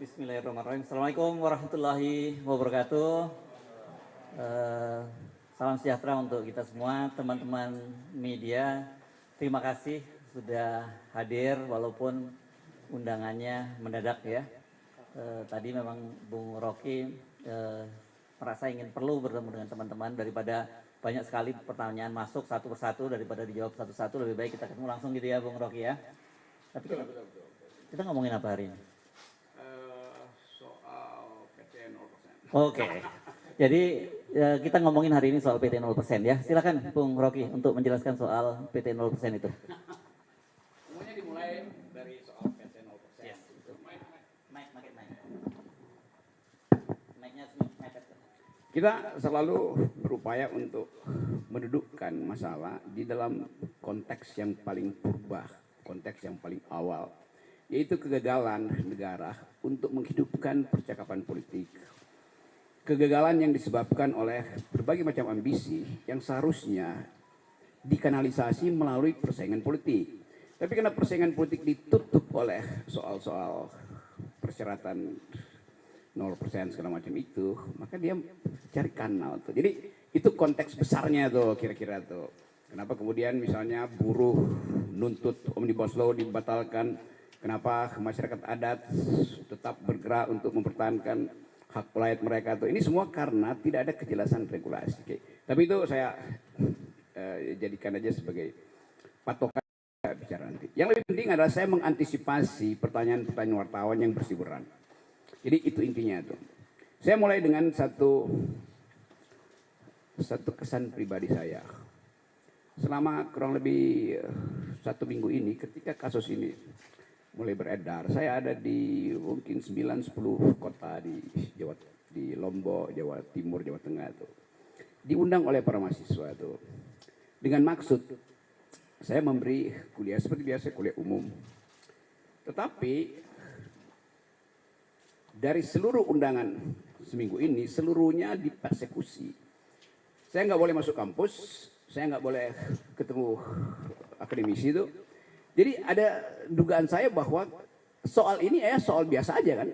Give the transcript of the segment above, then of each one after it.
Bismillahirrahmanirrahim. Assalamualaikum warahmatullahi wabarakatuh. Salam sejahtera untuk kita semua, teman-teman media. Terima kasih sudah hadir walaupun undangannya mendadak ya. Tadi memang Bung Rocky merasa ingin perlu bertemu dengan teman-teman, daripada banyak sekali pertanyaan masuk satu persatu, daripada dijawab satu-satu, lebih baik kita ketemu langsung gitu ya Bung Rocky ya. Tapi kita ngomongin apa hari ini? Soal PT 0%. Oke. Jadi kita ngomongin hari ini soal PT 0% ya. Silakan Bung Rocky untuk menjelaskan soal PT 0% itu. Semuanya dimulai dari soal PT 0%. Yes. Kita selalu berupaya untuk mendudukkan masalah di dalam konteks yang paling purba, konteks yang paling awal, yaitu kegagalan negara untuk menghidupkan percakapan politik. Kegagalan yang disebabkan oleh berbagai macam ambisi yang seharusnya dikanalisasi melalui persaingan politik. Tapi karena persaingan politik ditutup oleh soal-soal persyaratan 0% segala macam itu, maka dia cari kanal tuh. Jadi itu konteks besarnya tuh kira-kira tuh. Kenapa kemudian misalnya buruh nuntut Omnibus Law dibatalkan, kenapa masyarakat adat tetap bergerak untuk mempertahankan hak rakyat mereka tuh. Ini semua karena tidak ada kejelasan regulasi. Oke. Tapi itu saya jadikan aja sebagai patokan bicara nanti. Yang lebih penting adalah saya mengantisipasi pertanyaan-pertanyaan wartawan yang berseliweran. Jadi itu intinya tuh. Saya mulai dengan satu kesan pribadi saya. Selama kurang lebih 1 minggu ini, ketika kasus ini mulai beredar, saya ada di mungkin 9-10 kota di Lombok, Jawa Timur, Jawa Tengah tuh. Diundang oleh para mahasiswa tuh. Dengan maksud saya memberi kuliah seperti biasa, kuliah umum. Tetapi dari seluruh undangan seminggu ini, seluruhnya dipersekusi. Saya nggak boleh masuk kampus, saya nggak boleh ketemu akademisi itu. Jadi ada dugaan saya bahwa soal ini soal biasa aja kan.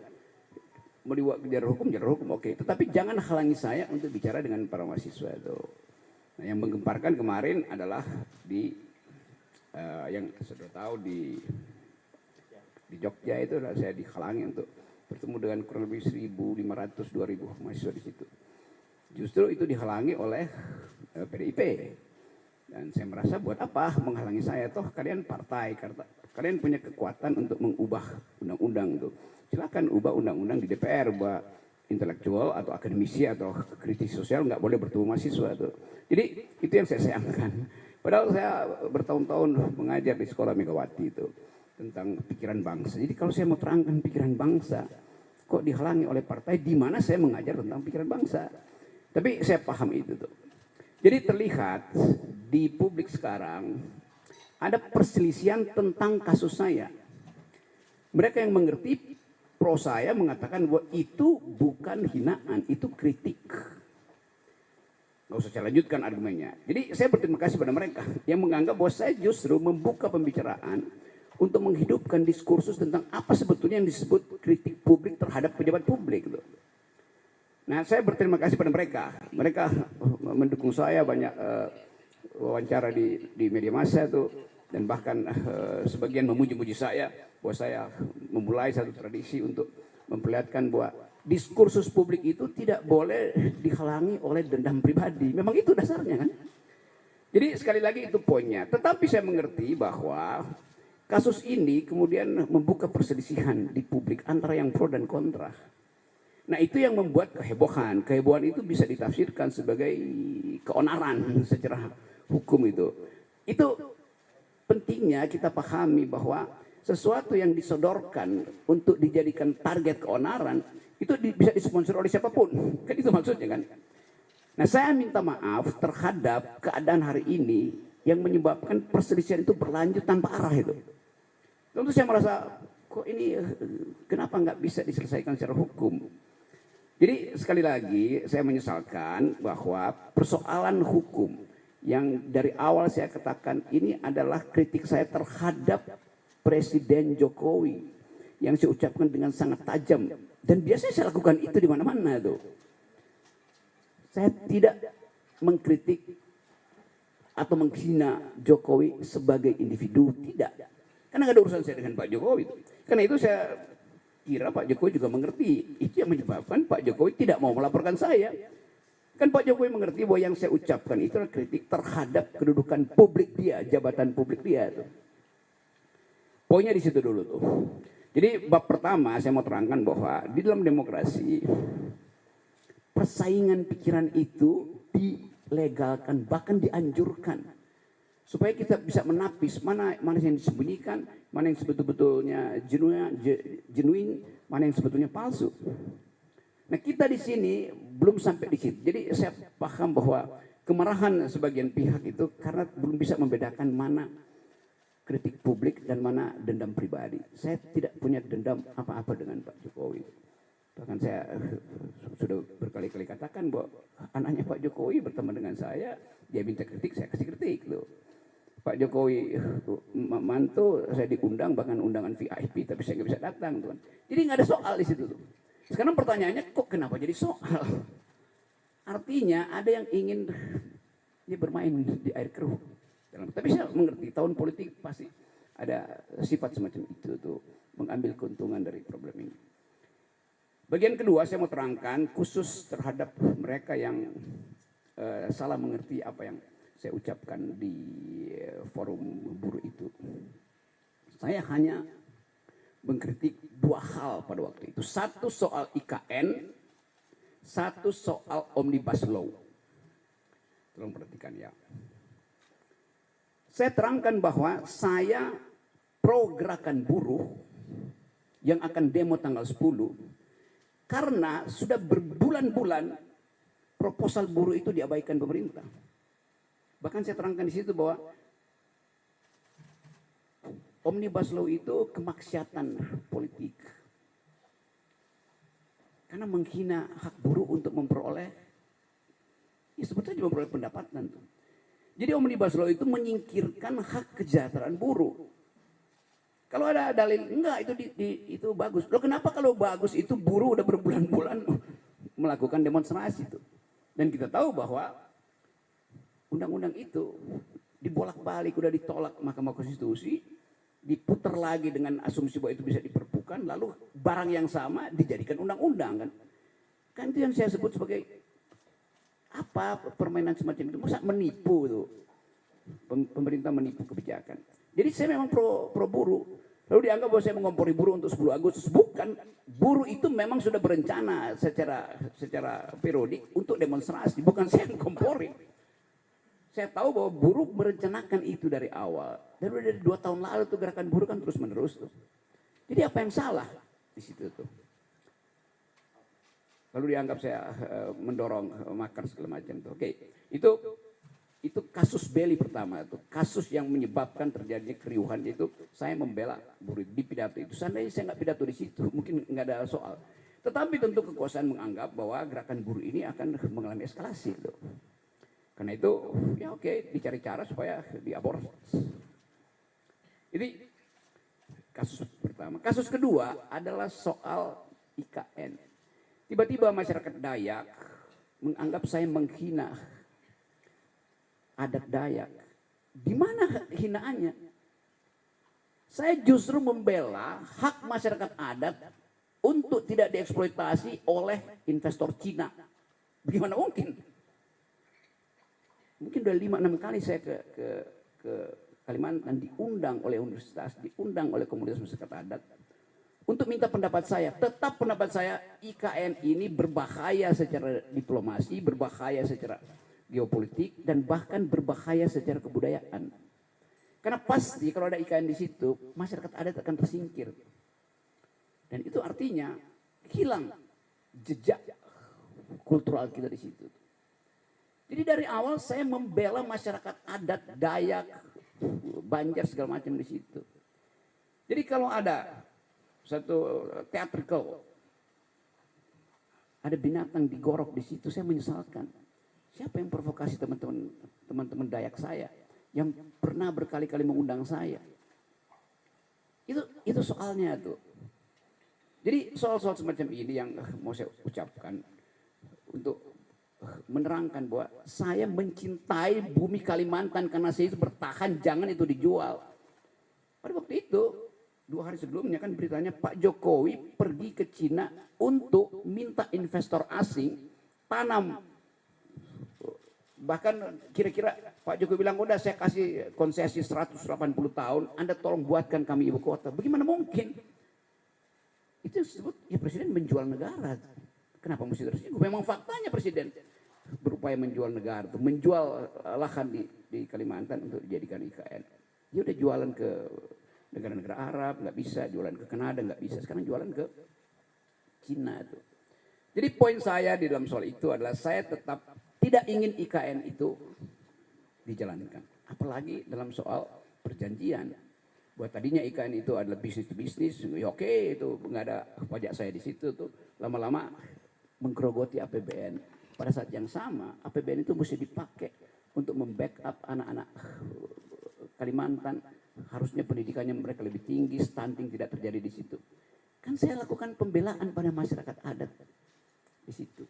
Mau dibuat jalur hukum, oke. Tetapi jangan halangi saya untuk bicara dengan para mahasiswa itu. Nah, yang menggemparkan kemarin adalah yang sudah tahu di Jogja itu saya dihalangi untuk bertemu dengan kurang lebih 1.500-2.000 mahasiswa di situ. Justru itu dihalangi oleh PDIP. Dan saya merasa buat apa menghalangi saya? Toh kalian partai, kalian punya kekuatan untuk mengubah undang-undang itu. Silakan ubah undang-undang di DPR, ubah intelektual atau akademisi atau kritis sosial nggak boleh bertemu mahasiswa itu. Jadi itu yang saya sayangkan. Padahal saya bertahun-tahun mengajar di sekolah Megawati itu tentang pikiran bangsa. Jadi kalau saya mau terangkan pikiran bangsa, kok dihalangi oleh partai di mana saya mengajar tentang pikiran bangsa. Tapi saya paham itu tuh. Jadi terlihat di publik sekarang ada perselisihan tentang kasus saya. Mereka yang mengerti pro saya mengatakan bahwa itu bukan hinaan, itu kritik. Gak usah saya lanjutkan argumennya. Jadi saya berterima kasih pada mereka yang menganggap bahwa saya justru membuka pembicaraan untuk menghidupkan diskursus tentang apa sebetulnya yang disebut kritik publik terhadap pejabat publik. Nah, saya berterima kasih pada mereka. Mereka mendukung saya, banyak wawancara di media massa itu, dan bahkan sebagian memuji-muji saya bahwa saya memulai satu tradisi untuk memperlihatkan bahwa diskursus publik itu tidak boleh dihalangi oleh dendam pribadi. Memang itu dasarnya kan. Jadi sekali lagi itu poinnya. Tetapi saya mengerti bahwa kasus ini kemudian membuka perselisihan di publik antara yang pro dan kontra. Nah itu yang membuat kehebohan. Kehebohan itu bisa ditafsirkan sebagai keonaran secara hukum itu. Itu pentingnya kita pahami bahwa sesuatu yang disodorkan untuk dijadikan target keonaran itu bisa disponsor oleh siapapun. Kan itu maksudnya kan. Nah saya minta maaf terhadap keadaan hari ini yang menyebabkan perselisihan itu berlanjut tanpa arah itu. Tentu saya merasa kok ini kenapa nggak bisa diselesaikan secara hukum. Jadi sekali lagi saya menyesalkan bahwa persoalan hukum yang dari awal saya katakan ini adalah kritik saya terhadap Presiden Jokowi yang saya ucapkan dengan sangat tajam. Dan biasanya saya lakukan itu di mana-mana tuh. Saya tidak mengkritik atau menghina Jokowi sebagai individu, tidak. Karena nggak ada urusan saya dengan Pak Jokowi. Karena itu saya kira Pak Jokowi juga mengerti. Itu yang menyebabkan Pak Jokowi tidak mau melaporkan saya. Kan Pak Jokowi mengerti bahwa yang saya ucapkan itu adalah kritik terhadap kedudukan publik dia, jabatan publik dia. Tuh. Poinnya di situ dulu tuh. Jadi bab pertama saya mau terangkan bahwa di dalam demokrasi persaingan pikiran itu dilegalkan, bahkan dianjurkan. Supaya kita bisa menapis mana yang disembunyikan, mana yang sebetulnya genuine, mana yang sebetulnya palsu. Nah kita di sini belum sampai di situ. Jadi saya paham bahwa kemarahan sebagian pihak itu karena belum bisa membedakan mana kritik publik dan mana dendam pribadi. Saya tidak punya dendam apa-apa dengan Pak Jokowi. Bahkan saya sudah berkali-kali katakan bahwa anaknya Pak Jokowi berteman dengan saya, dia minta kritik, saya kasih kritik loh. Pak Jokowi mantu, saya diundang bahkan undangan VIP, tapi saya nggak bisa datang tuh. Jadi nggak ada soal di situ tuh. Sekarang pertanyaannya kok kenapa jadi soal? Artinya ada yang ingin dia bermain di air keruh. Tapi saya mengerti tahun politik pasti ada sifat semacam itu tuh, mengambil keuntungan dari problem ini. Bagian kedua saya mau terangkan khusus terhadap mereka yang salah mengerti apa yang saya ucapkan di forum buruh itu. Saya hanya mengkritik dua hal pada waktu itu. Satu soal IKN, satu soal Omnibus Law. Tolong perhatikan ya. Saya terangkan bahwa saya pro gerakan buruh yang akan demo tanggal 10 karena sudah berbulan-bulan proposal buruh itu diabaikan pemerintah. Bahkan saya terangkan di situ bahwa Omnibus Law itu kemaksiatan politik. Karena menghina hak buruh untuk memperoleh, ya sebetulnya memperoleh pendapatan. Jadi Omnibus Law itu menyingkirkan hak kesejahteraan buruh. Kalau ada dalil, enggak itu bagus. Loh kenapa kalau bagus itu buruh udah berbulan-bulan melakukan demonstrasi itu. Dan kita tahu bahwa undang-undang itu dibolak-balik, udah ditolak Mahkamah Konstitusi, diputar lagi dengan asumsi bahwa itu bisa diperpukan, lalu barang yang sama dijadikan undang-undang kan. Kan itu yang saya sebut sebagai apa permainan semacam itu, masa menipu tuh. Pemerintah menipu kebijakan. Jadi saya memang pro buruh. Lalu dianggap bahwa saya mengompori buruh untuk 10 Agustus. Bukan, buruh itu memang sudah berencana secara periodik untuk demonstrasi. Bukan saya yang kompori. Saya tahu bahwa buruh merencanakan itu dari awal. Dan udah dari 2 tahun lalu tuh gerakan buruh kan terus menerus tuh. Jadi apa yang salah di situ tuh? Lalu dianggap saya mendorong makar segala macam tuh. Oke, itu kasus Beli pertama tuh. Kasus yang menyebabkan terjadinya keriuhan itu saya membela buruh di pidato itu. Seandainya saya nggak pidato di situ, mungkin nggak ada soal. Tetapi tentu kekuasaan menganggap bahwa gerakan buruh ini akan mengalami eskalasi tuh. Karena itu ya oke, dicari cara supaya diaborsi. Jadi kasus pertama. Kasus kedua adalah soal IKN. Tiba-tiba masyarakat Dayak menganggap saya menghina adat Dayak. Di mana hinaannya? Saya justru membela hak masyarakat adat untuk tidak dieksploitasi oleh investor Cina. Bagaimana mungkin? Mungkin udah 5-6 kali saya ke Kalimantan diundang oleh universitas, diundang oleh komunitas masyarakat adat untuk minta pendapat saya. Tetap pendapat saya IKN ini berbahaya secara diplomasi, berbahaya secara geopolitik, dan bahkan berbahaya secara kebudayaan. Karena pasti kalau ada IKN di situ, masyarakat adat akan tersingkir. Dan itu artinya hilang jejak kultural kita di situ. Jadi dari awal saya membela masyarakat adat, Dayak, Banjar segala macam di situ. Jadi kalau ada satu theatrical, ada binatang digorok di situ, saya menyesalkan. Siapa yang provokasi teman-teman Dayak saya yang pernah berkali-kali mengundang saya? Itu soalnya tuh. Jadi soal-soal semacam ini yang mau saya ucapkan untuk menerangkan bahwa saya mencintai bumi Kalimantan karena saya itu bertahan, jangan itu dijual. Pada waktu itu 2 hari sebelumnya kan beritanya Pak Jokowi pergi ke Cina untuk minta investor asing tanam. Bahkan kira-kira Pak Jokowi bilang, udah saya kasih konsesi 180 tahun, Anda tolong buatkan kami ibu kota. Bagaimana mungkin? Itu disebut ya presiden menjual negara. Kenapa mesti tersinggung? Memang faktanya presiden berupaya menjual negara, menjual lahan di Kalimantan untuk dijadikan IKN. Dia udah jualan ke negara-negara Arab, nggak bisa, jualan ke Kanada nggak bisa, sekarang jualan ke Cina itu. Jadi poin saya di dalam soal itu adalah saya tetap tidak ingin IKN itu dijalankan. Apalagi dalam soal perjanjian. Buat tadinya IKN itu adalah bisnis to bisnis, ya oke, itu nggak ada pajak saya di situ tuh. Lama-lama menggerogoti APBN. Pada saat yang sama, APBN itu mesti dipakai untuk membackup anak-anak Kalimantan. Harusnya pendidikannya mereka lebih tinggi, stunting tidak terjadi di situ. Kan saya lakukan pembelaan pada masyarakat adat di situ.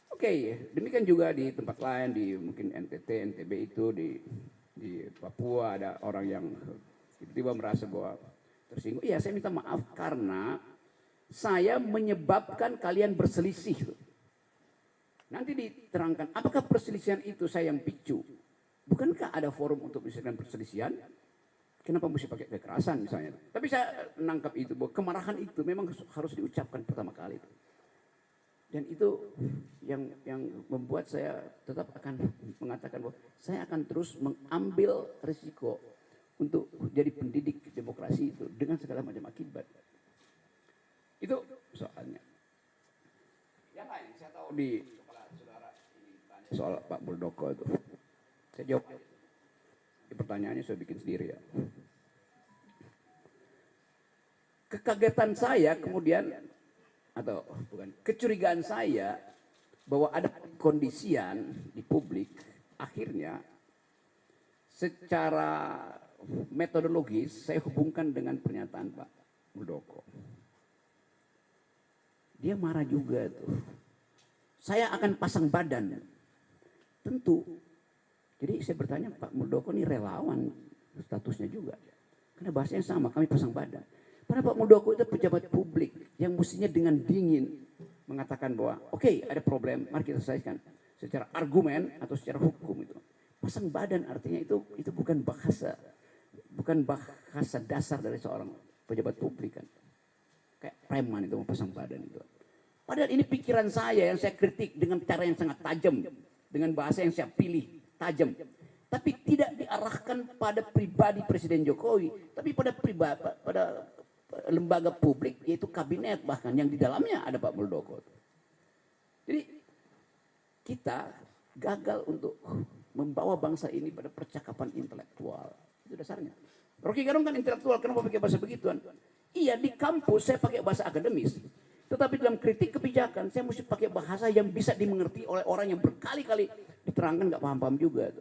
Oke, demikian juga di tempat lain, di mungkin NTT, NTB itu, di Papua ada orang yang tiba-tiba merasa bahwa tersinggung. Iya, saya minta maaf karena saya menyebabkan kalian berselisih. Nanti diterangkan, apakah perselisihan itu saya yang picu? Bukankah ada forum untuk menyelesaikan perselisihan? Kenapa mesti pakai kekerasan misalnya? Tapi saya menangkap itu bahwa kemarahan itu memang harus diucapkan pertama kali. Dan itu yang membuat saya tetap akan mengatakan bahwa saya akan terus mengambil risiko untuk jadi pendidik demokrasi itu dengan segala macam akibat. Itu soalnya. Yang lain saya tahu di kepala saudara ini tanya soal Pak Muldoko itu. Saya jawab. Pertanyaannya saya bikin sendiri ya. Kekagetan saya kemudian atau bukan kecurigaan saya bahwa ada kondisian di publik akhirnya secara metodologis saya hubungkan dengan pernyataan Pak Muldoko. Dia marah juga tuh. Saya akan pasang badan. Tentu. Jadi saya bertanya, Pak Muldoko ini relawan statusnya juga. Karena bahasanya sama, kami pasang badan. Karena Pak Muldoko itu pejabat publik yang mestinya dengan dingin mengatakan bahwa oke, ada problem, mari kita selesaikan secara argumen atau secara hukum itu. Pasang badan artinya itu bukan bahasa dasar dari seorang pejabat publik kan. Kayak preman itu mau pasang badan itu. Padahal ini pikiran saya yang saya kritik dengan cara yang sangat tajam, dengan bahasa yang saya pilih tajam. Tapi tidak diarahkan pada pribadi Presiden Jokowi, tapi pada lembaga publik, yaitu kabinet bahkan yang di dalamnya ada Pak Muldoko. Jadi kita gagal untuk membawa bangsa ini pada percakapan intelektual. Itu dasarnya. Rocky Gerung kan intelektual, kenapa pakai bahasa begituan? Iya, di kampus saya pakai bahasa akademis. Tetapi dalam kritik kebijakan saya mesti pakai bahasa yang bisa dimengerti oleh orang yang berkali-kali diterangkan nggak paham-paham juga.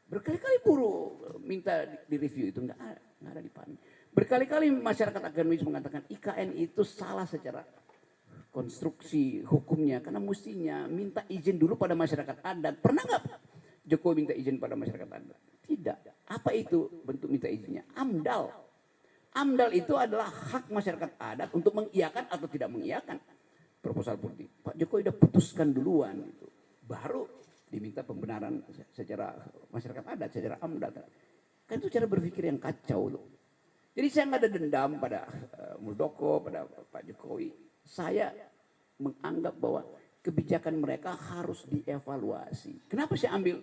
Berkali-kali buruh minta direview itu nggak ada dipahami. Berkali-kali masyarakat akademis mengatakan IKN itu salah secara konstruksi hukumnya karena mestinya minta izin dulu pada masyarakat adat. Pernah nggak Jokowi minta izin pada masyarakat adat? Tidak. Apa itu bentuk minta izinnya? AMDAL. AMDAL itu adalah hak masyarakat adat untuk mengiyakan atau tidak mengiyakan proposal politik. Pak Jokowi sudah putuskan duluan itu. Baru diminta pembenaran secara masyarakat adat, secara AMDAL. Kan itu cara berpikir yang kacau loh. Jadi saya nggak ada dendam pada Muldoko, pada Pak Jokowi. Saya menganggap bahwa kebijakan mereka harus dievaluasi. Kenapa saya ambil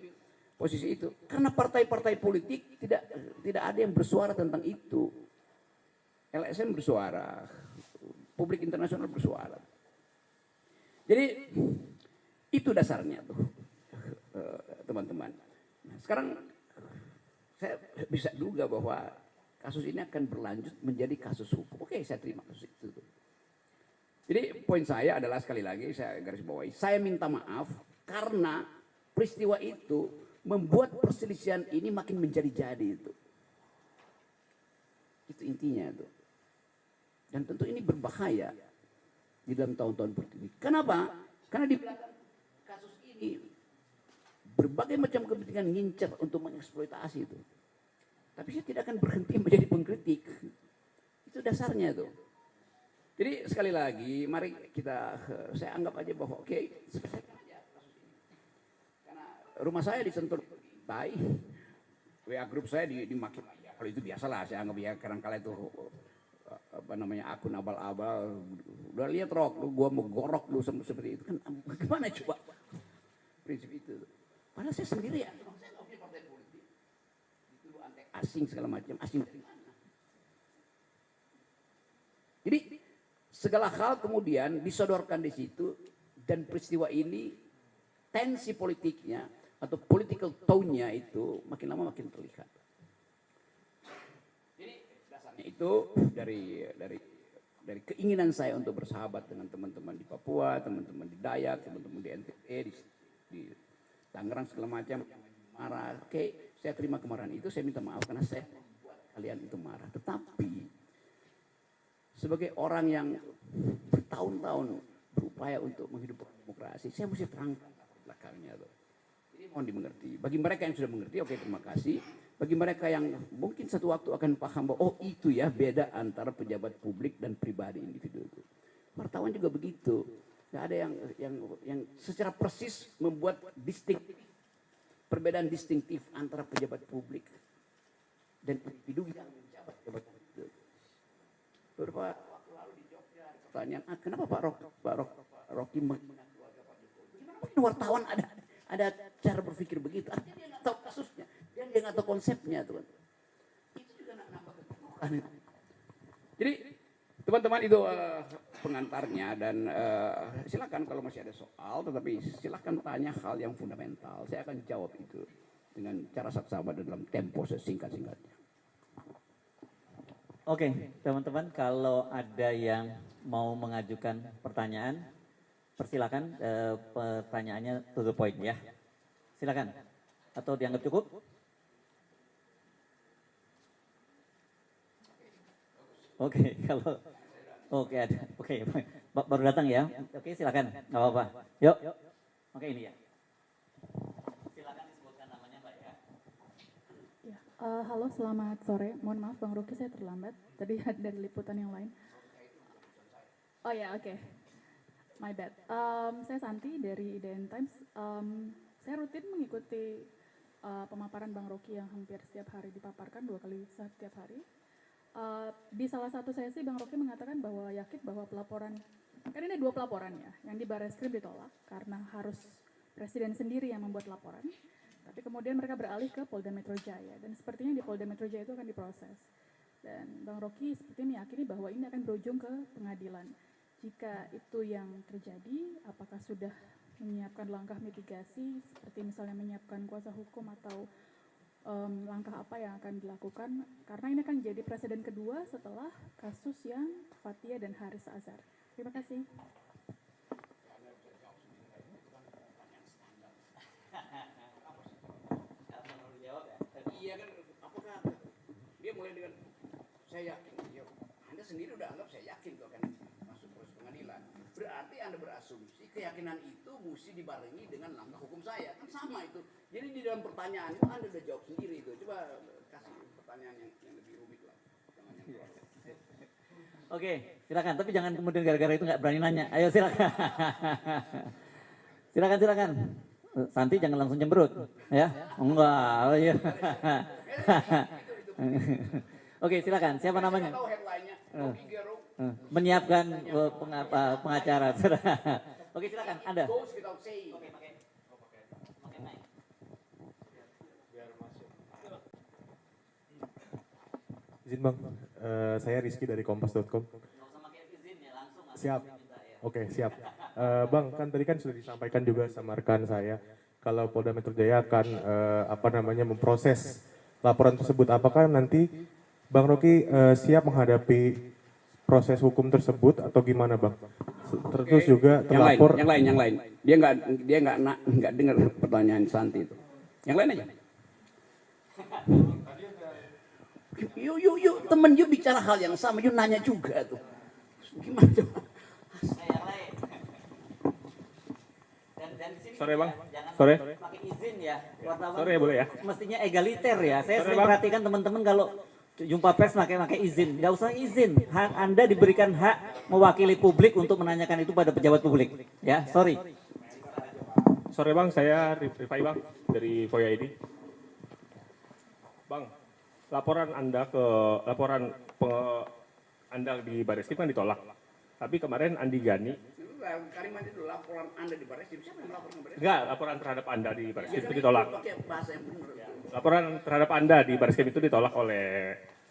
posisi itu? Karena partai-partai politik tidak ada yang bersuara tentang itu. LSM bersuara, publik internasional bersuara. Jadi itu dasarnya tuh, teman-teman. Nah, sekarang saya bisa duga bahwa kasus ini akan berlanjut menjadi kasus hukum. Oke, saya terima kasus itu. Jadi poin saya adalah sekali lagi saya garis bawahi, saya minta maaf karena peristiwa itu membuat perselisihan ini makin menjadi-jadi itu. Itu intinya itu. Dan tentu ini berbahaya di dalam tahun-tahun seperti ini. Kenapa? Karena di belakang kasus ini berbagai macam kepentingan ngincar untuk mengeksploitasi itu. Tapi saya tidak akan berhenti menjadi pengkritik. Itu dasarnya tuh. Jadi sekali lagi, mari saya anggap aja bahwa oke, selesaikan aja kasus ini. Karena rumah saya disentuh tai, WA grup saya dimaki. Kalau itu biasalah, saya anggap ya kadang-kala itu akun abal-abal. Udah lihat Rok, gua mau gorok lu seperti itu kan, gimana coba? Prinsip itu. Padahal saya sendirian, saya nggak punya partai politik. Dituduh antek asing segala macam, asing dari mana? Jadi segala hal kemudian disodorkan di situ dan peristiwa ini tensi politiknya atau political tone-nya itu makin lama makin terlihat. Jadi dasarnya itu dari keinginan saya untuk bersahabat dengan teman-teman di Papua, teman-teman di Dayak, teman-teman di NTB, di Tangerang segala macam yang marah. Oke, saya terima kemarahan itu, saya minta maaf karena saya membuat kalian itu marah. Tetapi sebagai orang yang bertahun-tahun berupaya untuk menghidupkan demokrasi, saya mesti terangkan belakangnya tuh. Jadi mohon dimengerti. Bagi mereka yang sudah mengerti, oke, terima kasih. Bagi mereka yang mungkin satu waktu akan paham bahwa oh itu ya beda antara pejabat publik dan pribadi individu itu. Wartawan juga begitu. Nggak ada yang secara persis membuat perbedaan distintif antara pejabat publik dan individu yang menjabat jabatan itu. Beberapa waktu lalu di Jogja ada pertanyaan, kenapa Pak Rocky menghina keluarga Pak Jokowi? Gimana mungkin wartawan ada cara berpikir begitu? Artinya dia nggak tahu kasusnya, dia nggak tahu konsepnya, tuh. Itu juga nambah kebutuhan. Jadi teman-teman itu pengantarnya dan silakan kalau masih ada soal, tetapi silakan tanya hal yang fundamental. Saya akan jawab itu dengan cara saksama dalam tempo sesingkat-singkatnya. Oke, teman-teman, kalau ada yang mau mengajukan pertanyaan, persilakan pertanyaannya to the point ya. Silakan. Atau dianggap cukup? Oke, kalau ada. Oke, baru datang ya. Oke, silakan. Enggak apa-apa. Yuk. Oke, ini ya. Silakan disebutkan namanya, Mbak ya. Halo, selamat sore. Mohon maaf Bang Rocky, saya terlambat. Tadi dari liputan yang lain. Oh ya, oke. My bad. Saya Santi dari IDN Times. Saya rutin mengikuti pemaparan Bang Rocky yang hampir setiap hari dipaparkan 2 kali setiap hari. Di salah satu sesi Bang Rocky mengatakan bahwa yakin bahwa pelaporan, kan ini 2 pelaporan ya, yang di Barreskrim ditolak karena harus Presiden sendiri yang membuat laporan. Tapi kemudian mereka beralih ke Polda Metro Jaya dan sepertinya di Polda Metro Jaya itu akan diproses. Dan Bang Rocky sepertinya meyakini bahwa ini akan berujung ke pengadilan. Jika itu yang terjadi, apakah sudah menyiapkan langkah mitigasi seperti misalnya menyiapkan kuasa hukum atau langkah apa yang akan dilakukan? Karena ini akan jadi presiden kedua setelah kasus yang Fathia dan Haris Azhar. Terima kasih. Iya kan, apakah dia mulai dengan saya yakin, ya, Anda sendiri udah anggap saya yakin kok akan masuk proses pengadilan. Berarti Anda berasumsi keyakinan itu mesti dibarengi dengan langkah hukum saya, kan sama itu. Jadi di dalam pertanyaan itu Anda udah jawab sendiri itu. Coba kasih pertanyaan yang lebih rumit lah. Oke, silakan. Tapi jangan kemudian gara-gara itu nggak berani nanya. Ayo silakan. Silakan. Santi jangan langsung cemberut, ya? Enggak, oh iya. Oke, silakan. Siapa namanya? Menyiapkan pengacara. Oke, silakan. Anda. Izin Bang, saya Rizky dari Kompas.com. Siap. Oke, siap. Bang, kan tadi kan sudah disampaikan juga sama rekan saya, kalau Polda Metro Jaya akan memproses laporan tersebut. Apakah nanti Bang Rocky siap menghadapi proses hukum tersebut atau gimana, Bang? Terus juga terlapor. Yang lain. Dia nggak dengar pertanyaan Santi itu. Yang lain aja. Yuk, temen yuk bicara hal yang sama, yuk nanya juga tuh. Gimana coba? Yang lain. Dan di sini Sore, Bang. jangan Sore. pakai izin ya. Wartawan Sore, boleh ya? mestinya egaliter ya. Saya Sore, sering Bang. perhatikan teman-teman kalau jumpa pers pakai izin. Nggak usah izin. Anda diberikan hak mewakili publik untuk menanyakan itu pada pejabat publik. Ya, sorry. Sore Bang, saya Rifai Bang dari Voya ID. Bang, laporan Anda di Bareskrim kan ditolak. Tapi kemarin Andi Gani, Kalimat itu laporan Anda di Bareskrim, siapa yang melaporkan Bareskrim? enggak, laporan terhadap Anda di Bareskrim itu ditolak. Pakai bahasa yang benar. Laporan terhadap Anda di Bareskrim itu ditolak oleh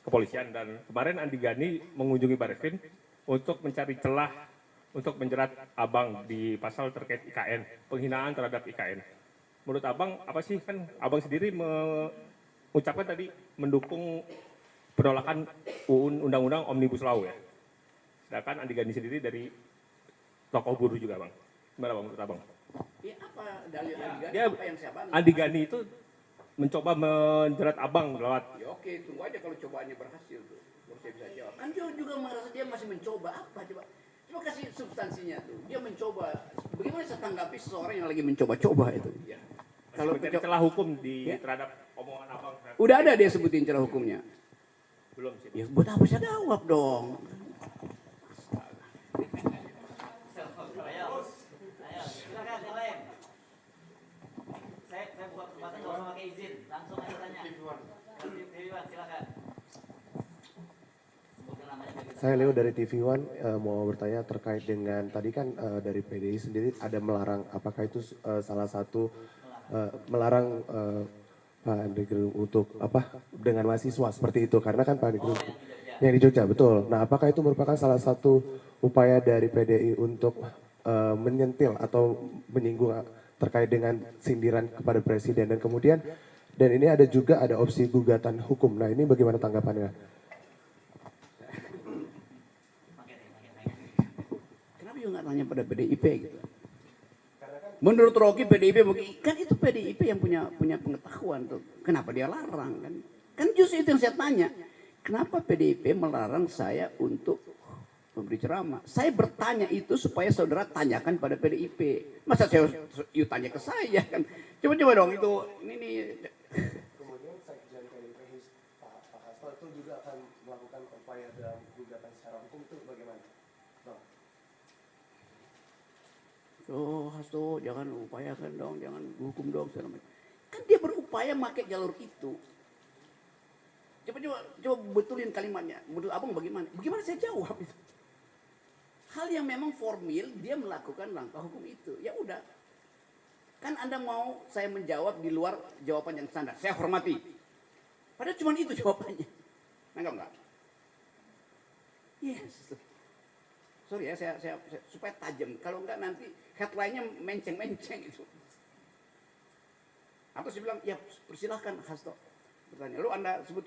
kepolisian dan kemarin Andi Gani mengunjungi Bareskrim untuk mencari celah untuk menjerat Abang di pasal terkait IKN, penghinaan terhadap IKN. Menurut Abang, apa sih kan Abang sendiri mengucapkan tadi mendukung penolakan Undang-Undang Omnibus Law ya. Sedangkan Andi Gani sendiri dari tokoh buruh juga Bang. Gimana Bang menurut Abang? Ya apa dalil Andi Gani, Dia, apa yang saya bantu? Andi Gani itu mencoba menjerat Abang lewat Ya oke, tunggu aja kalau cobaannya berhasil tuh. Baru saya bisa jawab. Kan dia juga merasa dia masih mencoba apa coba? Coba kasih substansinya tuh. Dia mencoba. Bagaimana saya tanggapi seseorang yang lagi mencoba-coba itu? Ya. kalau mencari celah hukum di Ya. terhadap omongan Abang. Udah ada dia sebutin celah hukumnya. Belum sih. Ya buat apa saya jawab dong? Ayo, silakan yang lain. Saya buka kesempatan nggak usah pakai izin, langsung aja tanya. Dewan, silakan. Sebutkan namanya biar kita- Saya Leo dari TV One mau bertanya terkait dengan tadi kan dari PDI sendiri ada melarang, apakah itu salah satu melarang Pak Andri Gerung untuk apa dengan mahasiswa seperti itu karena kan Pak Andri Gerung yang di Jogja betul. Nah apakah itu merupakan salah satu upaya dari PDI untuk menyentil atau menyinggung terkait dengan sindiran kepada presiden dan kemudian dan ini ada juga ada opsi gugatan hukum. Nah ini bagaimana tanggapannya? Kenapa juga nggak tanya pada PDIP gitu? Menurut Rocky PDIP kan itu PDIP yang punya pengetahuan tuh. Kenapa dia larang kan? Kan justru itu yang saya tanya. Kenapa PDIP melarang saya untuk memberi ceramah? Saya bertanya itu supaya saudara tanyakan pada PDIP. Masa saya you tanya ke saya kan? Coba dong itu ini. Kemudian Sekjen PDIP Pak Hasto itu juga akan melakukan upaya dalam gugatan secara hukum itu bagaimana? Bang. Oh Hasto jangan upayakan dong, jangan hukum dong. Kan dia berupaya pakai jalur itu. Coba betulin kalimatnya. Menurut abang bagaimana? Bagaimana saya jawab itu? Hal yang memang formil dia melakukan langkah hukum itu. Ya udah. Kan Anda mau saya menjawab di luar jawaban yang standar. Saya hormati. Padahal cuma itu jawabannya. Nangkap enggak? Yes. Sorry ya, saya supaya tajam. Kalau enggak nanti headline-nya menceng-menceng itu. Atau saya bilang, ya persilahkan Hasto. Bertanya, lalu Anda sebut,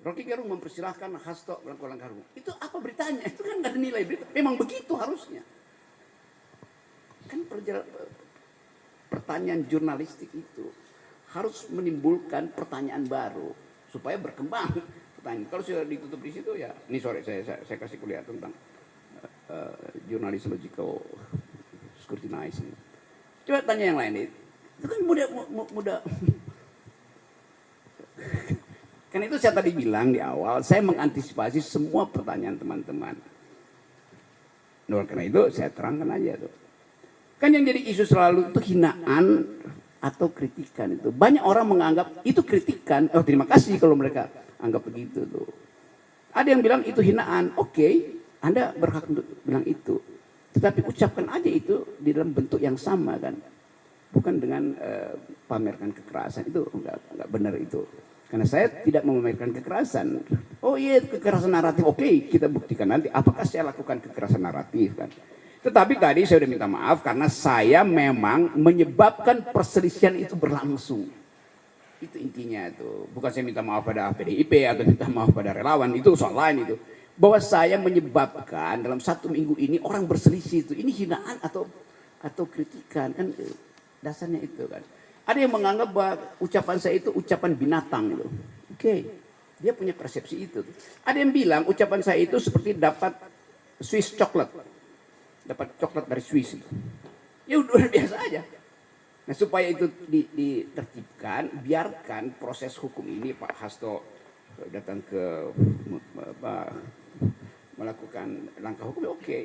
Rocky Gerung mempersilahkan Hasto melakukan langkah hukum. Itu apa beritanya? Itu kan nggak ada nilai berita. Memang begitu harusnya. Kan pertanyaan jurnalistik itu harus menimbulkan pertanyaan baru supaya berkembang pertanyaan. Kalau sudah ditutup di situ ya, ini sore saya kasih kuliah tentang journalism-logical scrutinizing. Coba tanya yang lain itu kan mudah. Karena itu saya tadi bilang di awal, saya mengantisipasi semua pertanyaan teman-teman. Nah, karena itu saya terangkan aja tuh. Kan yang jadi isu selalu itu hinaan atau kritikan itu. Banyak orang menganggap itu kritikan. Oh terima kasih kalau mereka anggap begitu tuh. Ada yang bilang itu hinaan. Oke, Anda berhak untuk bilang itu. Tetapi ucapkan aja itu di dalam bentuk yang sama kan. Bukan dengan pamerkan kekerasan. Itu enggak benar itu. Karena saya tidak memamerkan kekerasan. Oh iya kekerasan naratif. Oke, kita buktikan nanti apakah saya lakukan kekerasan naratif kan. Tetapi tadi saya sudah minta maaf karena saya memang menyebabkan perselisihan itu berlangsung. Itu intinya itu. Bukan saya minta maaf pada PDIP atau minta maaf pada relawan. Itu soal lain itu. Bahwa saya menyebabkan dalam 1 minggu ini orang berselisih itu. Ini hinaan atau kritikan. Kan dasarnya itu kan. Ada yang menganggap bahwa ucapan saya itu ucapan binatang itu. Oke. Dia punya persepsi itu. Ada yang bilang ucapan saya itu seperti dapat Swiss coklat, dapat coklat dari Swiss itu. Ya udah biasa aja. Nah supaya itu ditertibkan, biarkan proses hukum ini. Pak Hasto datang ke melakukan langkah hukum, oke.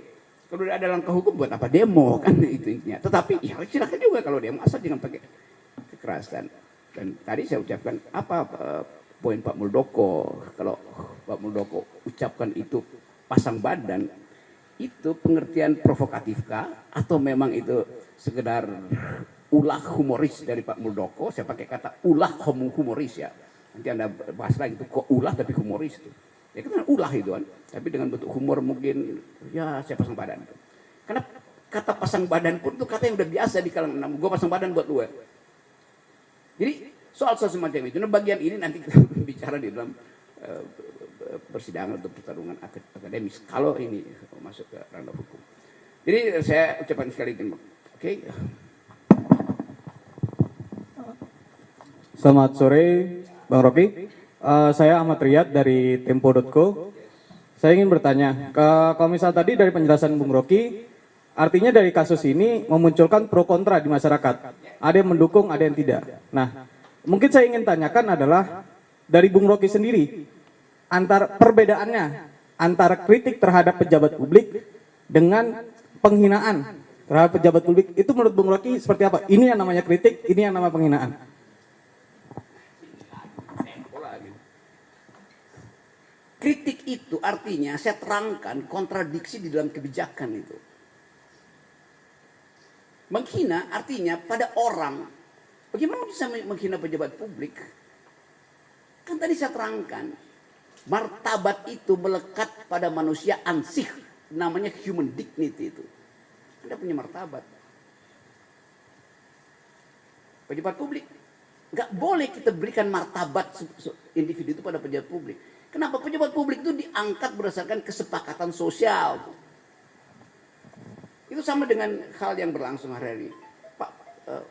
Kalau udah ada langkah hukum buat apa demo kan itu intinya. Tetapi ya silakan juga kalau demo, asal jangan pakai kekerasan. Dan tadi saya ucapkan apa poin Pak Muldoko, kalau Pak Muldoko ucapkan itu pasang badan, itu pengertian provokatifkah atau memang itu sekedar ulah humoris dari Pak Muldoko? Saya pakai kata ulah humoris ya. Nanti Anda bahas lagi itu kok ulah tapi humoris itu. Ya kan ulah itu kan, tapi dengan bentuk humor mungkin ya saya pasang badan. Karena kata pasang badan pun itu kata yang udah biasa di kalangan gue pasang badan buat lu ya. Jadi soal semacam itu, nah bagian ini nanti kita bicara di dalam persidangan atau pertarungan akademis kalau ini masuk ke ranah hukum. Jadi saya ucapkan sekali lagi, oke. Selamat sore, Bang Rocky. Saya Ahmad Riyad dari Tempo.co. Saya ingin bertanya, kalau misal tadi dari penjelasan Bung Rocky, artinya dari kasus ini memunculkan pro kontra di masyarakat. Ada yang mendukung, ada yang tidak. Nah, mungkin saya ingin tanyakan adalah dari Bung Rocky sendiri, perbedaannya antara kritik terhadap pejabat publik dengan penghinaan terhadap pejabat publik, itu menurut Bung Rocky seperti apa? Ini yang namanya kritik, ini yang namanya penghinaan. Kritik itu artinya saya terangkan kontradiksi di dalam kebijakan itu. Menghina artinya pada orang. Bagaimana bisa menghina pejabat publik? Kan tadi saya terangkan, martabat itu melekat pada manusia ansih, namanya human dignity itu. Anda punya martabat. Pejabat publik, nggak boleh kita berikan martabat individu itu pada pejabat publik. Kenapa? Pejabat publik itu diangkat berdasarkan kesepakatan sosial. Itu sama dengan hal yang berlangsung hari ini. Pak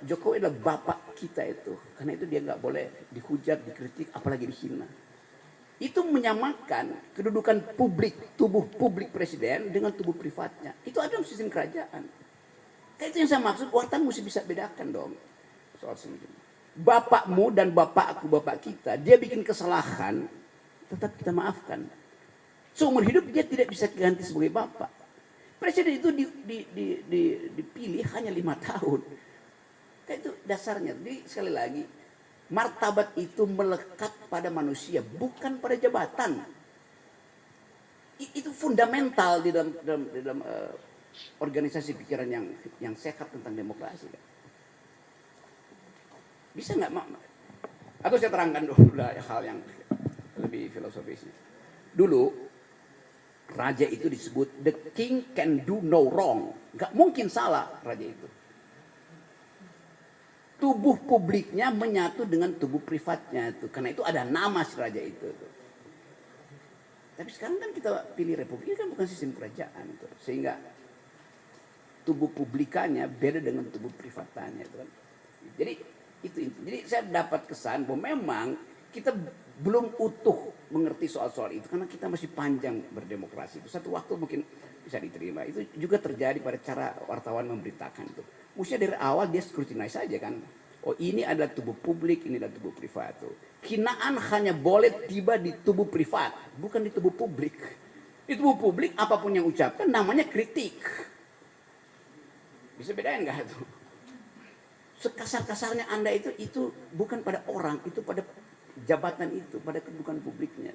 Jokowi adalah bapak kita itu. Karena itu dia nggak boleh dihujat, dikritik, apalagi dihina. Itu menyamakan kedudukan publik, tubuh publik presiden dengan tubuh privatnya. Itu ada dalam sistem kerajaan. Kayak itu yang saya maksud, wartawan mesti bisa bedakan dong. Soal semacam itu. Bapakmu dan bapakku, bapak kita, dia bikin kesalahan, tetap kita maafkan. Seumur hidup dia tidak bisa ganti sebagai bapak. Presiden itu dipilih hanya 5 tahun. Itu dasarnya. Jadi sekali lagi, martabat itu melekat pada manusia, bukan pada jabatan. Itu fundamental di dalam organisasi pikiran yang sehat tentang demokrasi. Bisa nggak? Atau saya terangkan dulu hal yang lebih filosofisnya. Dulu raja itu disebut the king can do no wrong. Gak mungkin salah raja itu. Tubuh publiknya menyatu dengan tubuh privatnya itu. Karena itu ada nama si raja itu. Tapi sekarang kan kita pilih republik, kan bukan sistem kerajaan itu. Sehingga tubuh publikannya beda dengan tubuh privatannya itu kan. Jadi itu. Jadi saya dapat kesan bahwa memang kita belum utuh mengerti soal-soal itu karena kita masih panjang berdemokrasi. Itu satu waktu mungkin bisa diterima. Itu juga terjadi pada cara wartawan memberitakan itu. Mestinya dari awal dia scrutinize saja kan. Oh ini adalah tubuh publik, ini adalah tubuh privat. Hinaan hanya boleh tiba di tubuh privat, bukan di tubuh publik. Di tubuh publik apapun yang ucapkan namanya kritik. Bisa bedain nggak itu? Sekasar-kasarnya Anda itu bukan pada orang, itu pada jabatan itu, pada kedudukan publiknya.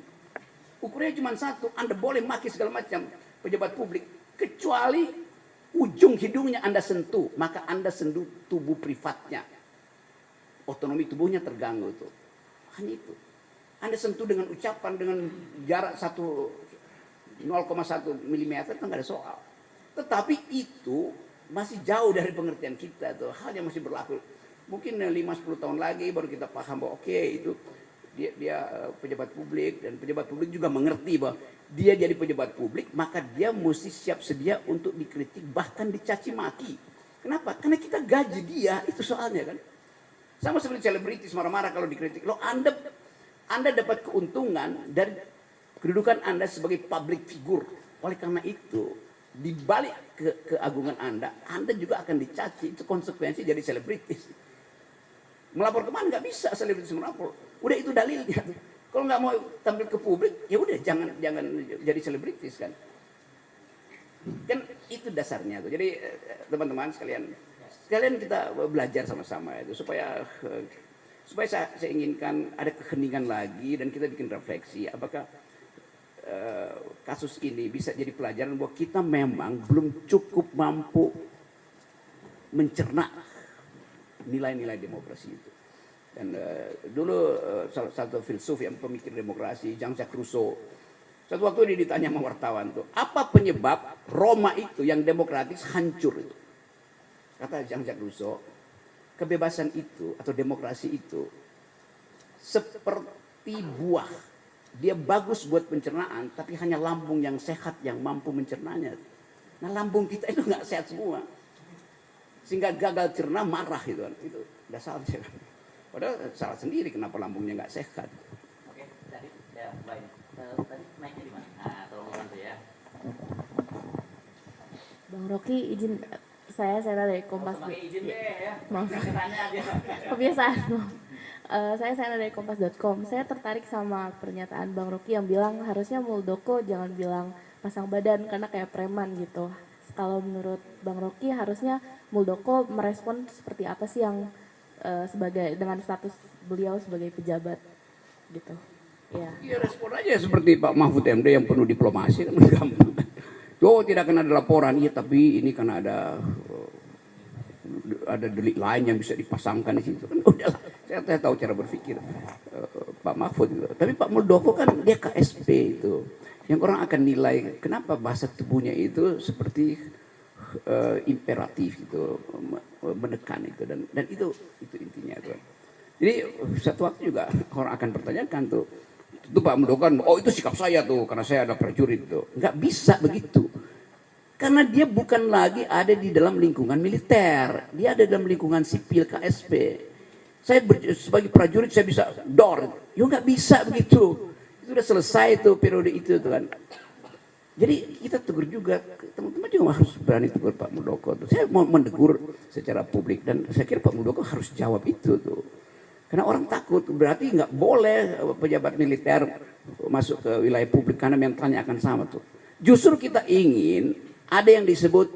Ukurannya cuma satu, Anda boleh maki segala macam pejabat publik, kecuali ujung hidungnya Anda sentuh, maka Anda sentuh tubuh privatnya. Otonomi tubuhnya terganggu itu. Hanya itu. Anda sentuh dengan ucapan, dengan jarak 0,1 mm, itu nggak ada soal. Tetapi itu masih jauh dari pengertian kita tuh, hal yang masih berlaku. Mungkin 5-10 tahun lagi baru kita paham bahwa oke, itu dia pejabat publik, dan pejabat publik juga mengerti bahwa dia jadi pejabat publik, maka dia mesti siap sedia untuk dikritik, bahkan dicaci maki. Kenapa? Karena kita gaji dia, itu soalnya kan. Sama seperti selebritis marah-marah kalau dikritik. Loh, Anda dapat keuntungan dari kedudukan Anda sebagai public figure. Oleh karena itu, di balik keagungan Anda juga akan dicaci. Itu konsekuensi jadi selebritis. Melapor kemana? Nggak bisa selebritis melapor. Udah itu dalilnya. Kalau nggak mau tampil ke publik, ya udah jangan jadi selebritis kan. Kan itu dasarnya tuh. Jadi teman-teman sekalian kita belajar sama-sama itu supaya saya inginkan ada keheningan lagi dan kita bikin refleksi apakah kasus ini bisa jadi pelajaran bahwa kita memang belum cukup mampu mencerna nilai-nilai demokrasi itu. Dan dulu salah satu filsuf yang pemikir demokrasi, Jean-Jacques Rousseau, satu waktu dia ditanya sama wartawan tuh, apa penyebab Roma itu yang demokratis hancur itu? Kata Jean-Jacques Rousseau, kebebasan itu atau demokrasi itu seperti buah. Dia bagus buat pencernaan, tapi hanya lambung yang sehat yang mampu mencernanya. Nah lambung kita itu nggak sehat semua, sehingga gagal cerna marah gitu kan. Itu dasarnya. Padahal salah sendiri kenapa lambungnya nggak sehat. Oke, tadi ya baik. Tadi naiknya di mana? Nah, tolong bantu ya. Bang Rocky izin saya dari Kompas. Izin deh ya. Maaf. Tanya aja. Kebiasaan. Saya dari Kompas.com. Saya tertarik sama pernyataan Bang Rocky yang bilang harusnya Muldoko jangan bilang pasang badan karena kayak preman gitu. Kalau menurut Bang Rocky harusnya Muldoko merespon seperti apa sih yang sebagai dengan status beliau sebagai pejabat gitu. Ya. Ya respon aja seperti Pak Mahfud MD yang penuh diplomasi kan gampang. Oh tidak akan ada laporan, iya tapi ini kan ada delik lain yang bisa dipasangkan di situ kan udahlah. Saya tahu cara berpikir Pak Mahfud itu. Tapi Pak Muldoko kan dia KSP itu. Yang orang akan nilai kenapa bahasa tubuhnya itu seperti imperatif gitu, menekan itu dan itu intinya tuh. Jadi satu waktu juga orang akan pertanyakan tuh, itu Pak Muldoko kan, oh itu sikap saya tuh karena saya ada prajurit tuh. Nggak bisa begitu. Karena dia bukan lagi ada di dalam lingkungan militer, dia ada dalam lingkungan sipil KSP. Saya sebagai prajurit saya bisa dor, yo nggak bisa begitu. Itu udah selesai tuh periode itu tuh kan. Jadi kita tegur juga, teman-teman juga harus berani tegur Pak Muldoko tuh. Saya mau menegur secara publik dan saya kira Pak Muldoko harus jawab itu tuh. Karena orang takut, berarti nggak boleh pejabat militer masuk ke wilayah publik karena mentalnya akan sama tuh. Justru kita ingin ada yang disebut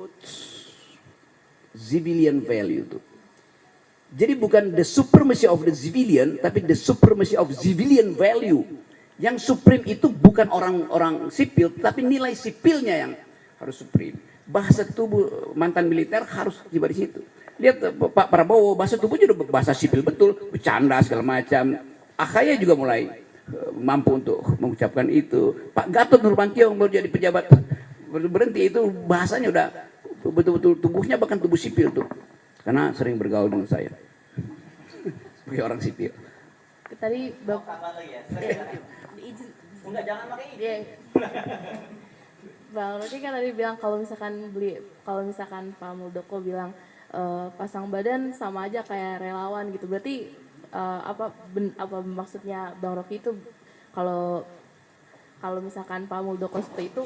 civilian value tuh. Jadi bukan the supremacy of the civilian, tapi the supremacy of civilian value. Yang supreme itu bukan orang-orang sipil, tapi nilai sipilnya yang harus supreme. Bahasa tubuh mantan militer harus tiba di situ. Lihat Pak Prabowo, bahasa tubuhnya udah bahasa sipil betul, bercanda segala macam. AHY juga mulai mampu untuk mengucapkan itu. Pak Gatot Nurmantio yang baru jadi pejabat berhenti itu bahasanya udah betul-betul tubuhnya bahkan tubuh sipil tuh. Karena sering bergaul dengan saya. Sebagai orang sipil. Tadi Bapak ya. izin. Enggak, jangan pakai izin. Yeah. Bang Rocky kan tadi bilang kalau misalkan Pak Muldoko bilang pasang badan sama aja kayak relawan gitu. Berarti apa maksudnya Bang Rocky itu kalau misalkan Pak Muldoko seperti itu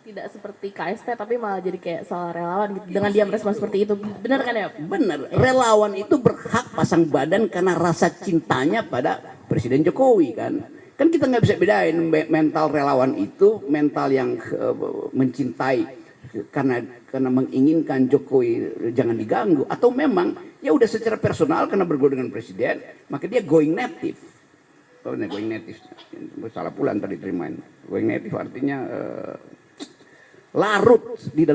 tidak seperti KSP tapi malah jadi kayak soal relawan gitu dengan dia merespon seperti itu. Benar kan ya? Benar. Relawan itu berhak pasang badan karena rasa cintanya pada Presiden Jokowi kan. Kan kita nggak bisa bedain mental relawan itu mental yang mencintai karena menginginkan Jokowi jangan diganggu atau memang ya udah secara personal karena bergaul dengan presiden maka dia going native. Going native salah pula tadi terimain. Going native artinya larut di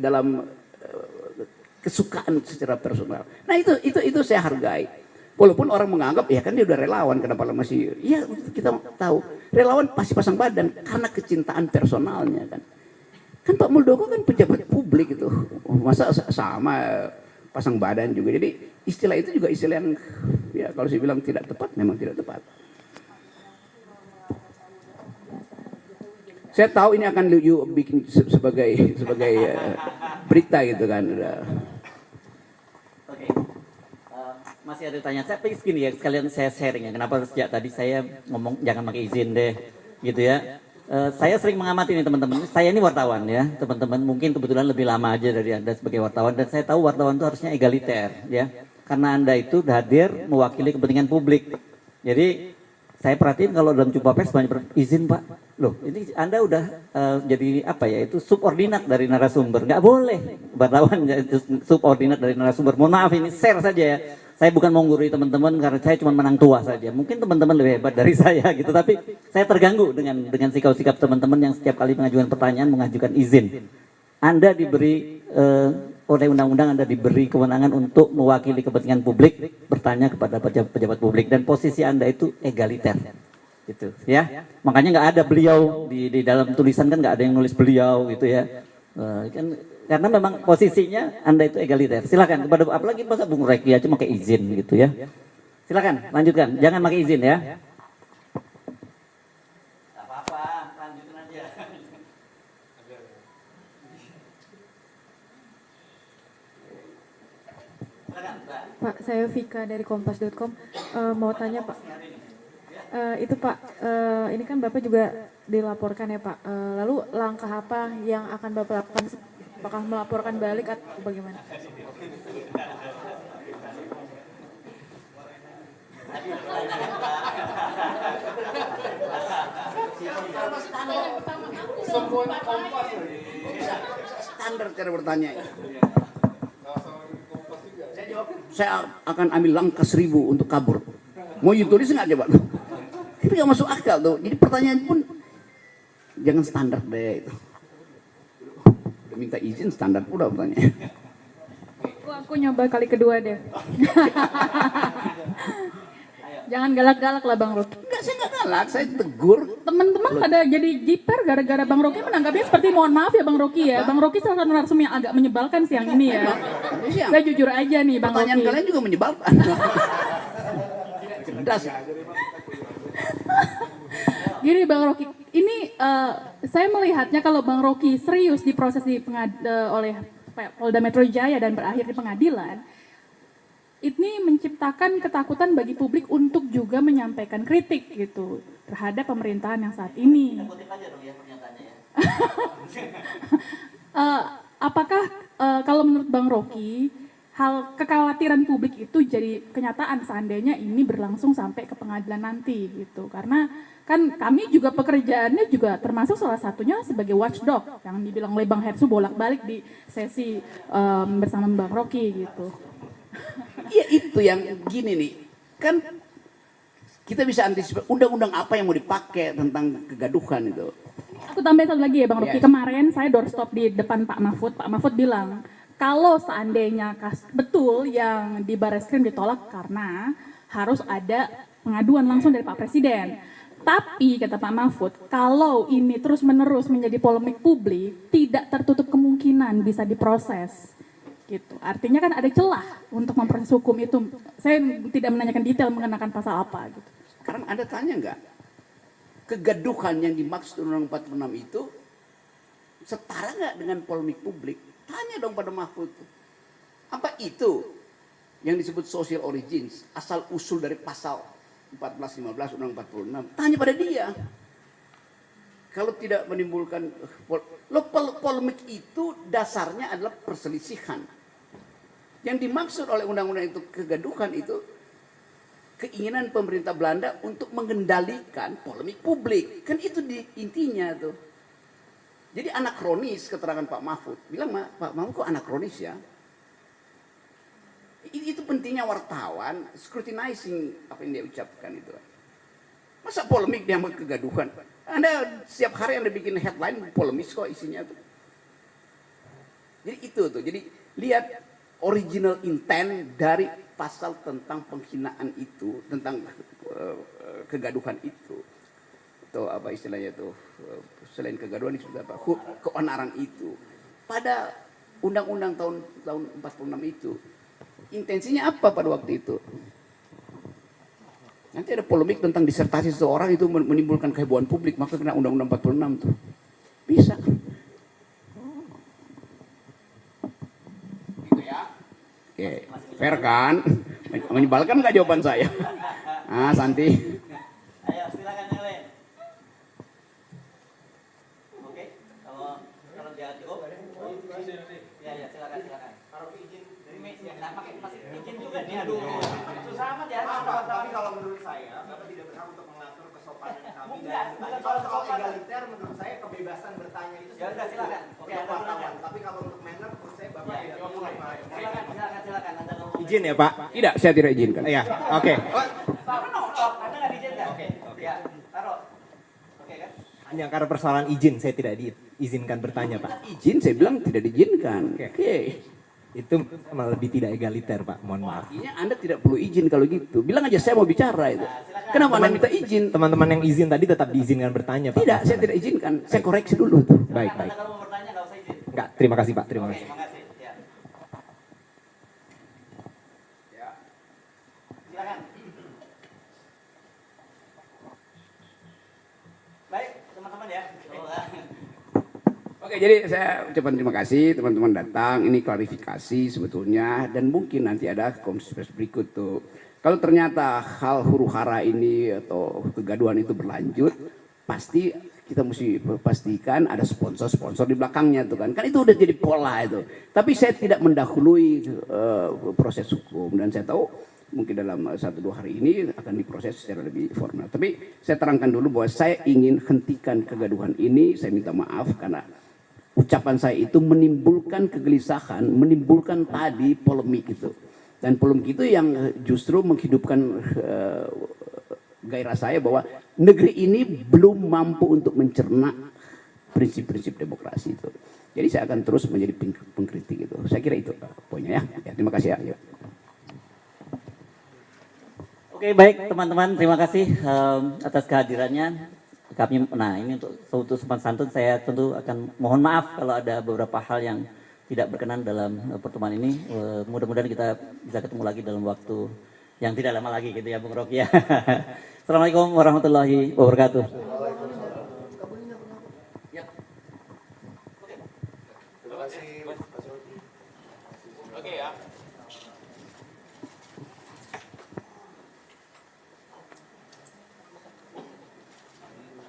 dalam kesukaan secara personal. Nah itu saya hargai. Walaupun orang menganggap ya kan dia udah relawan kenapa masih ya kita tahu relawan pasti pasang badan karena kecintaan personalnya kan. Kan Pak Muldoko kan pejabat publik itu. Masa sama pasang badan juga. Jadi istilah itu juga istilah yang ya kalau saya bilang tidak tepat memang tidak tepat. Saya tahu ini akan bikin sebagai berita gitu kan. Oke. Masih ada tanya. Saya pengen gini ya, sekalian saya sharing ya. Kenapa sejak tadi saya ngomong jangan pakai izin deh, gitu ya. Saya sering mengamati nih teman-teman. Saya ini wartawan ya, teman-teman. Mungkin kebetulan lebih lama aja dari Anda sebagai wartawan. Dan saya tahu wartawan itu harusnya egaliter ya. Karena Anda itu hadir mewakili kepentingan publik. Jadi saya perhatiin kalau dalam jumpa pers banyak izin Pak. Loh ini Anda udah jadi apa ya, itu subordinat dari narasumber. Nggak boleh wartawan itu subordinat dari narasumber. Mohon maaf ini share saja ya. Saya bukan mau menggurui teman-teman karena saya cuma menang tua saja. Mungkin teman-teman lebih hebat dari saya gitu. Tapi saya terganggu dengan sikap-sikap teman-teman yang setiap kali mengajukan pertanyaan mengajukan izin. Anda diberi oleh undang-undang Anda diberi kewenangan untuk mewakili kepentingan publik, bertanya kepada pejabat publik, dan posisi Anda itu egaliter. Gitu ya. Makanya nggak ada beliau di dalam tulisan, kan nggak ada yang nulis beliau gitu ya. Kan karena memang posisinya Anda itu egaliter. Silakan kepada, apalagi masa Bung Reki aja pakai izin gitu ya. Silakan lanjutkan, jangan pakai izin ya. Gak apa-apa, lanjutin aja. Pak, saya Vika dari Kompas.com. Mau tanya Pak, itu Pak, ini kan Bapak juga dilaporkan ya Pak. Lalu langkah apa yang akan Bapak lakukan? Apakah melaporkan balik atau bagaimana? Standar cara bertanya. Saya jawab, saya akan ambil langkah 1000 untuk kabur. Mau tulis nggak coba? Itu nggak masuk akal tuh. Jadi pertanyaan pun jangan standar deh itu. Udah minta izin standar udah pertanyaan. Aku nyoba kali kedua deh. Jangan galak-galak lah Bang Rocky. Enggak, saya nggak galak, saya tegur. Teman-teman pada jadi jiper gara-gara Bang Rocky menanggapinya seperti mohon maaf ya Bang Rocky ya. Bang Rocky salah satu narasumber yang agak menyebalkan siang ini ya. Saya jujur aja nih Bang Pertanyaan Rocky. kalian juga menyebalkan. Cerdas. Gini Bang Rocky, ini saya melihatnya kalau Bang Rocky serius diproses oleh Polda Metro Jaya dan berakhir di pengadilan, ini menciptakan ketakutan bagi publik untuk juga menyampaikan kritik gitu terhadap pemerintahan yang saat ini. Apakah kalau menurut Bang Rocky, hal kekhawatiran publik itu jadi kenyataan seandainya ini berlangsung sampai ke pengadilan nanti gitu? Karena kan kami juga pekerjaannya juga termasuk salah satunya sebagai watchdog yang dibilang oleh Bang Hersu bolak-balik di sesi bersama Bang Rocky gitu. Iya itu yang gini nih, kan kita bisa antisipasi undang-undang apa yang mau dipakai tentang kegaduhan itu. Aku tambahin satu lagi ya Bang Rocky, kemarin saya doorstop di depan Pak Mahfud bilang, kalau seandainya betul yang di Barreskrim ditolak karena harus ada pengaduan langsung dari Pak Presiden. Tapi kata Pak Mahfud, kalau ini terus-menerus menjadi polemik publik, tidak tertutup kemungkinan bisa diproses. Gitu. Artinya kan ada celah untuk memproses hukum itu. Saya tidak menanyakan detail mengenakan pasal apa. Gitu. Sekarang Anda tanya nggak, kegaduhan yang dimaksud Undang-Undang 46 itu setara nggak dengan polemik publik? Tanya dong pada Mahfud. Apa itu yang disebut social origins, asal usul dari pasal 14-15 Undang-Undang 46? Tanya pada dia. Kalau tidak menimbulkan polemik itu dasarnya adalah perselisihan. Yang dimaksud oleh undang-undang itu kegaduhan itu keinginan pemerintah Belanda untuk mengendalikan polemik publik. Kan itu intinya tuh. Jadi anakronis keterangan Pak Mahfud. Bilang Pak Mahfud kok anakronis ya? Itu pentingnya wartawan scrutinizing apa yang dia ucapkan itu. Masa polemik dia mau kegaduhan? Anda setiap hari Anda bikin headline polemis kok isinya tuh. Jadi itu tuh. Jadi lihat original intent dari pasal tentang penghinaan itu, tentang kegaduhan itu. Atau apa istilahnya tuh, selain kegaduhan itu apa? Keonaran itu. Pada undang-undang tahun 46 itu, intensinya apa pada waktu itu? Nanti ada polemik tentang disertasi seseorang itu menimbulkan kehebohan publik, maka kena undang-undang 46 tuh. Bisa. Gitu ya. Oke, fair kan? Menyebalkan nggak jawaban saya? Ah, Santi. Ayo, silakan yang lain. susah amat ya. Tapi kalau menurut saya, Bapak tidak berhak untuk mengatur kesopanan kami dan bertanya. Kalau soal egaliter, menurut saya kebebasan bertanya itu Ya udah silakan. Oke, Anda duluan. Tapi kalau untuk manner, menurut saya Bapak tidak perlu. Silakan Anda ngomong. Izin ya Pak? Tidak, saya tidak izinkan. Iya, oke. Anda nggak diizinkan. Oke. Ya, taruh. Oke kan? Hanya karena persoalan izin, saya tidak diizinkan bertanya Pak. Izin, saya bilang tidak diizinkan. Oke. Itu malah lebih tidak egaliter Pak, mohon maaf. Artinya Anda tidak perlu izin kalau gitu. Bilang aja saya mau bicara itu. Kenapa Anda minta izin? Teman-teman yang izin tadi tetap diizinkan bertanya Pak. Tidak, saya tidak izinkan. Saya koreksi dulu tuh. Baik, baik. Kalau mau bertanya nggak usah izin. Enggak, terima kasih Pak, terima Oke, kasih. makasih. Ya. Silakan. Baik, teman-teman ya. Oke, jadi saya ucapkan terima kasih teman-teman datang. Ini klarifikasi sebetulnya dan mungkin nanti ada konferensi berikut tuh. Kalau ternyata hal huru-hara ini atau kegaduhan itu berlanjut, pasti kita mesti pastikan ada sponsor-sponsor di belakangnya tuh kan. Kan itu udah jadi pola itu. Tapi saya tidak mendahului proses hukum dan saya tahu mungkin dalam 1-2 hari ini akan diproses secara lebih formal. Tapi saya terangkan dulu bahwa saya ingin hentikan kegaduhan ini. Saya minta maaf karena ucapan saya itu menimbulkan kegelisahan, menimbulkan tadi polemik itu. Dan polemik itu yang justru menghidupkan gairah saya bahwa negeri ini belum mampu untuk mencerna prinsip-prinsip demokrasi itu. Jadi saya akan terus menjadi pengkritik itu. Saya kira itu poinnya ya. Terima kasih ya. Oke, baik teman-teman, terima kasih atas kehadirannya. Nah, ini untuk sopan santun saya tentu akan mohon maaf kalau ada beberapa hal yang tidak berkenan dalam pertemuan ini. Mudah-mudahan kita bisa ketemu lagi dalam waktu yang tidak lama lagi gitu ya Bung Rocky ya. Assalamualaikum warahmatullahi wabarakatuh. Terima kasih. Oke ya.